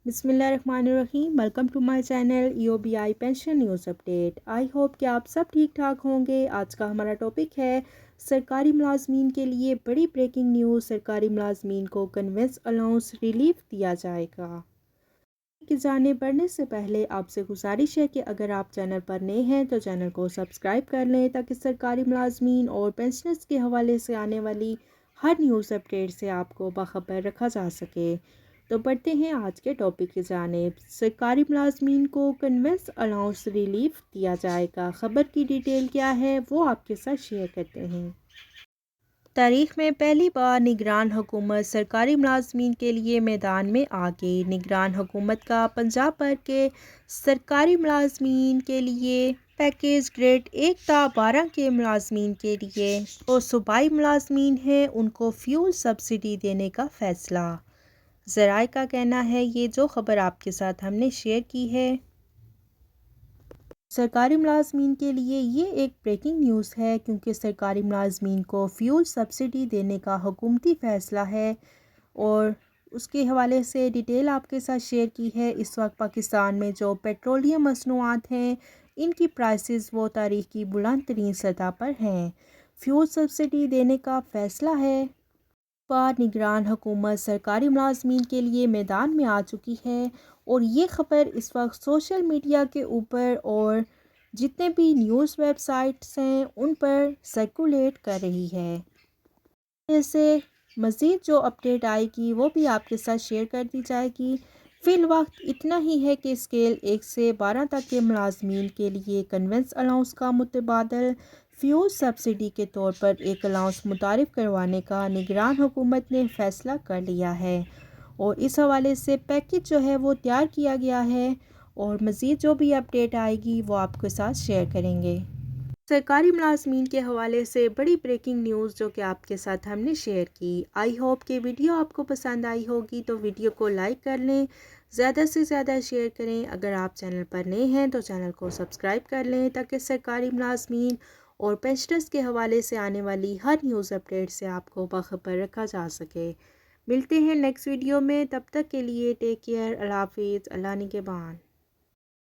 بسم اللہ الرحمن الرحیم۔ Welcome to my channel EOBI pension news update. I hope کہ آپ سب ٹھیک ٹھاک ہوں گے۔ آج کا ہمارا ٹاپک ہے سرکاری ملازمین کے لیے بڑی بریکنگ نیوز، سرکاری ملازمین کو کنوینس الاؤنس ریلیف دیا جائے گا۔ کی جانب بڑھنے سے پہلے آپ سے گزارش ہے کہ اگر آپ چینل پر نئے ہیں تو چینل کو سبسکرائب کر لیں تاکہ سرکاری ملازمین اور پینشنرز کے حوالے سے آنے والی ہر نیوز اپڈیٹ سے آپ کو باخبر رکھا جا سکے۔ تو بڑھتے ہیں آج کے ٹاپک کی جانب۔ سرکاری ملازمین کو کنوینس الاؤنس ریلیف دیا جائے گا۔ خبر کی ڈیٹیل کیا ہے وہ آپ کے ساتھ شیئر کرتے ہیں۔ تاریخ میں پہلی بار نگران حکومت سرکاری ملازمین کے لیے میدان میں آ گئی۔ نگران حکومت کا پنجاب بھر کے سرکاری ملازمین کے لیے پیکیج گریڈ 1 تا 12 کے ملازمین کے لیے جو صوبائی ملازمین ہیں ان کو فیول سبسڈی دینے کا فیصلہ۔ ذرائع کا کہنا ہے یہ جو خبر آپ کے ساتھ ہم نے شیئر کی ہے سرکاری ملازمین کے لیے یہ ایک بریکنگ نیوز ہے، کیونکہ سرکاری ملازمین کو فیول سبسڈی دینے کا حکومتی فیصلہ ہے اور اس کے حوالے سے ڈیٹیل آپ کے ساتھ شیئر کی ہے۔ اس وقت پاکستان میں جو پیٹرولیم مصنوعات ہیں ان کی پرائسز وہ تاریخ کی بلند ترین سطح پر ہیں۔ فیول سبسڈی دینے کا فیصلہ ہے۔ بار نگران حکومت سرکاری ملازمین کے لیے میدان میں آ چکی ہے اور یہ خبر اس وقت سوشل میڈیا کے اوپر اور جتنے بھی نیوز ویب سائٹس ہیں ان پر سرکولیٹ کر رہی ہے۔ جیسے مزید جو اپڈیٹ آئے گی وہ بھی آپ کے ساتھ شیئر کر دی جائے گی۔ فی الوقت اتنا ہی ہے کہ اسکیل 1 سے 12 تک کے ملازمین کے لیے کنوینس الاؤنس کا متبادل فیول سبسڈی کے طور پر ایک الاؤنس متعارف کروانے کا نگران حکومت نے فیصلہ کر لیا ہے اور اس حوالے سے پیکیج جو ہے وہ تیار کیا گیا ہے اور مزید جو بھی اپڈیٹ آئے گی وہ آپ کے ساتھ شیئر کریں گے۔ سرکاری ملازمین کے حوالے سے بڑی بریکنگ نیوز جو کہ آپ کے ساتھ ہم نے شیئر کی۔ آئی ہوپ کہ ویڈیو آپ کو پسند آئی ہوگی تو ویڈیو کو لائک کر لیں، زیادہ سے زیادہ شیئر کریں۔ اگر آپ چینل پر نئے ہیں تو چینل کو سبسکرائب کر لیں تاکہ سرکاری ملازمین اور پینشنرز کے حوالے سے آنے والی ہر نیوز اپڈیٹ سے آپ کو باخبر رکھا جا سکے۔ ملتے ہیں نیکسٹ ویڈیو میں، تب تک کے لیے ٹیک کیئر، اللہ حافظ، اللہ نگہبان۔